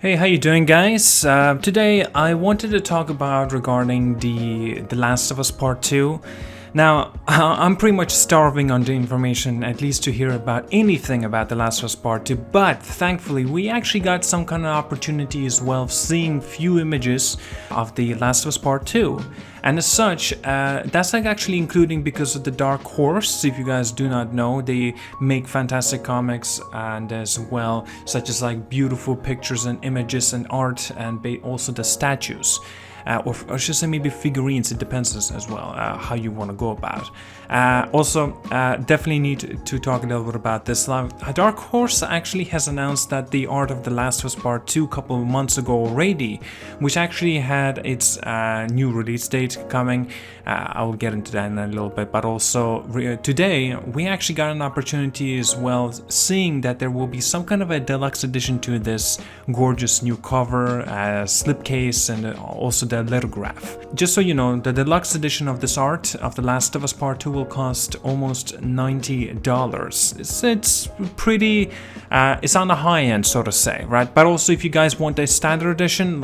Hey, how you doing, guys? Today I wanted to talk about regarding the Last of Us Part 2. Now, I'm pretty much starving on the information, at least to hear about anything about The Last of Us Part 2, but thankfully we actually got some kind of opportunity as well of seeing few images of The Last of Us Part 2. And as such, that's like actually including because of the Dark Horse. If you guys do not know, they make fantastic comics and as well, such as like beautiful pictures and images and art and also the statues. Or I should say maybe figurines, it depends as well how you want to go about. Also, definitely need to talk a little bit about this. Dark Horse actually has announced that the art of The Last of Us Part 2 a couple of months ago already, which actually had its new release date coming. I will get into that in a little bit, but also today we actually got an opportunity as well, seeing that there will be some kind of a deluxe edition to this gorgeous new cover, slipcase, and also the lithograph. Just so you know, the deluxe edition of this art of The Last of Us Part 2 will cost almost $90. It's pretty, it's on the high end, so to say, right? But also if you guys want a standard edition,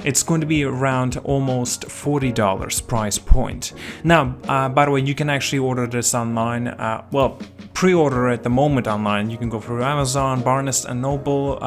it's going to be around almost $40 price point. Now, by the way, you can actually order this online. Pre-order at the moment online. You can go through Amazon, Barnes & Noble,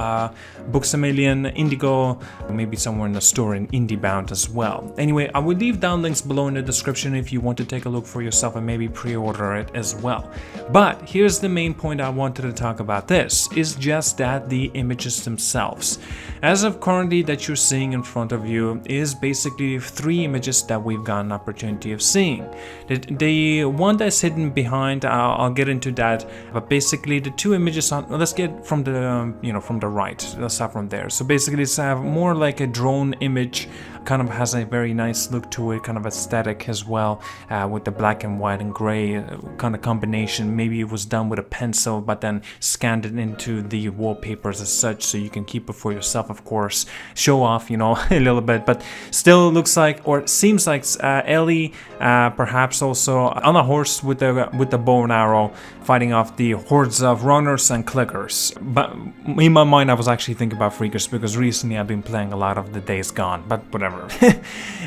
Books A Million, Indigo, maybe somewhere in the store in IndieBound as well. Anyway, I will leave down links below in the description if you want to take a look for yourself and maybe pre-order it as well. But here's the main point I wanted to talk about this, is just that the images themselves. As of currently that you're seeing in front of you is basically 3 images that we've got an opportunity of seeing. The one that's hidden behind, I'll get into that, but basically the 2 images on, let's get from the from the right, let's start from there. So basically it's more like a drone image, kind of has a very nice look to it, kind of aesthetic as well, with the black and white and gray kind of combination. Maybe it was done with a pencil but then scanned it into the wallpapers as such, so you can keep it for yourself, of course, show off, a little bit, but still looks like, or seems like Ellie perhaps also on a horse with the bow and arrow, fighting off the hordes of runners and clickers. But in my mind I was actually thinking about freakers because recently I've been playing a lot of the Days Gone, but whatever.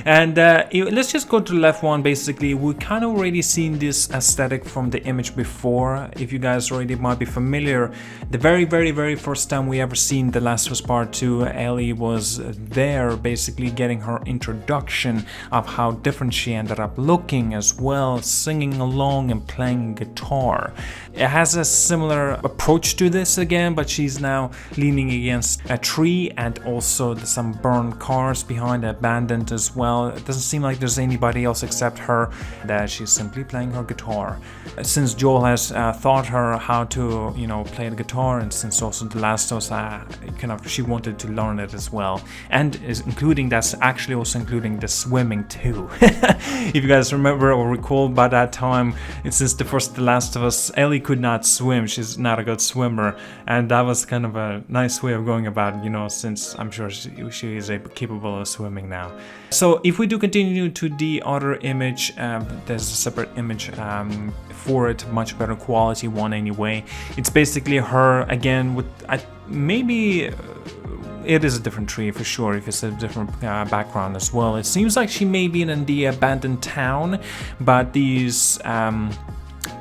And let's just go to the left one. Basically, we kind of already seen this aesthetic from the image before. If you guys already might be familiar, the very first time we ever seen The Last of Us Part 2, Ellie was there basically getting her introduction of how different she ended up looking as well, singing along and playing guitar. It has a similar approach to this again, but she's now leaning against a tree and also some burned cars behind, abandoned as well. It doesn't seem like there's anybody else except her, that she's simply playing her guitar. Since Joel has taught her how to, play the guitar, and since also The Last of Us, she wanted to learn it as well. And that's actually also including the swimming too. If you guys remember or recall, by that time, since the first The Last of Us, Ellie could not swim. She's not a good swimmer, and that was kind of a nice way of going about it, since I'm sure she is capable of swimming now. So if we do continue to the other image, there's a separate image for it, much better quality one anyway. It's basically her again with maybe it is a different tree for sure, if it's a different background as well. It seems like she may be in the abandoned town, but these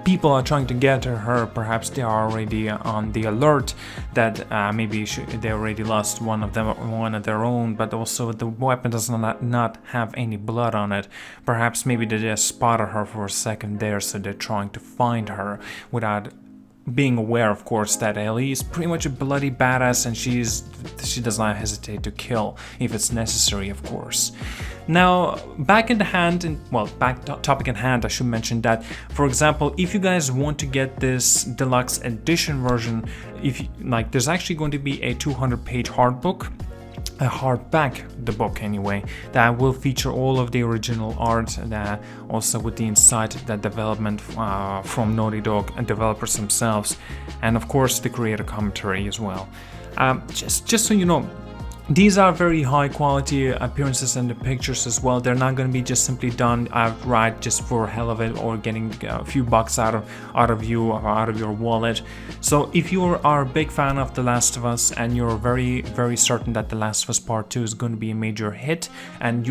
people are trying to get to her. Perhaps they are already on the alert that maybe they already lost one of their own, but also the weapon does not have any blood on it. Perhaps maybe they just spotted her for a second there, so they're trying to find her without being aware, of course, that Ellie is pretty much a bloody badass, and she does not hesitate to kill if it's necessary, of course. Now, topic in hand, I should mention that, for example, if you guys want to get this deluxe edition version, there's actually going to be a 200-page hard book. A hardback, the book anyway, that will feature all of the original art, and also with the insight, that development from Naughty Dog and developers themselves, and of course the creator commentary as well. Just so you know, These are very high quality appearances in the pictures as well. They're not going to be just simply done outright just for hell of it or getting a few bucks out of you or out of your wallet. So if you are a big fan of The Last of Us and you're very certain that The Last of Us Part 2 is going to be a major hit,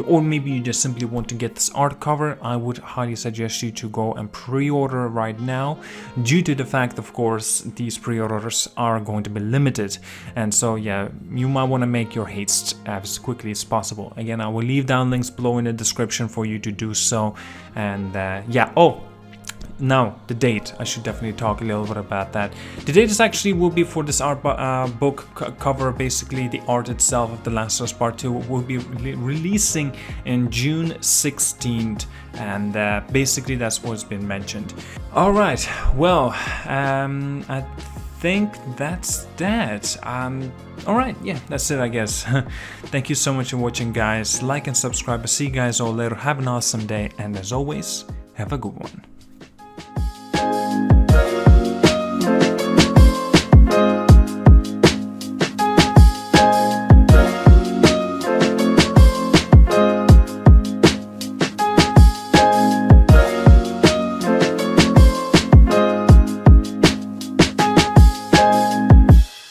or maybe you just simply want to get this art cover, I would highly suggest you to go and pre-order right now, due to the fact, of course, these pre-orders are going to be limited. And so yeah, you might want to make your haste as quickly as possible. Again, I will leave down links below in the description for you to do so. And yeah, oh, now the date, I should definitely talk a little bit about that. The date is actually will be for this art book cover. Basically the art itself of The Last of Us Part 2 will be releasing in June 16th, and basically that's what's been mentioned. All right, well, I think that's that. All right, yeah, that's it, I guess. Thank you so much for watching, guys. Like and subscribe. I'll see you guys all later. Have an awesome day, and as always, have a good one.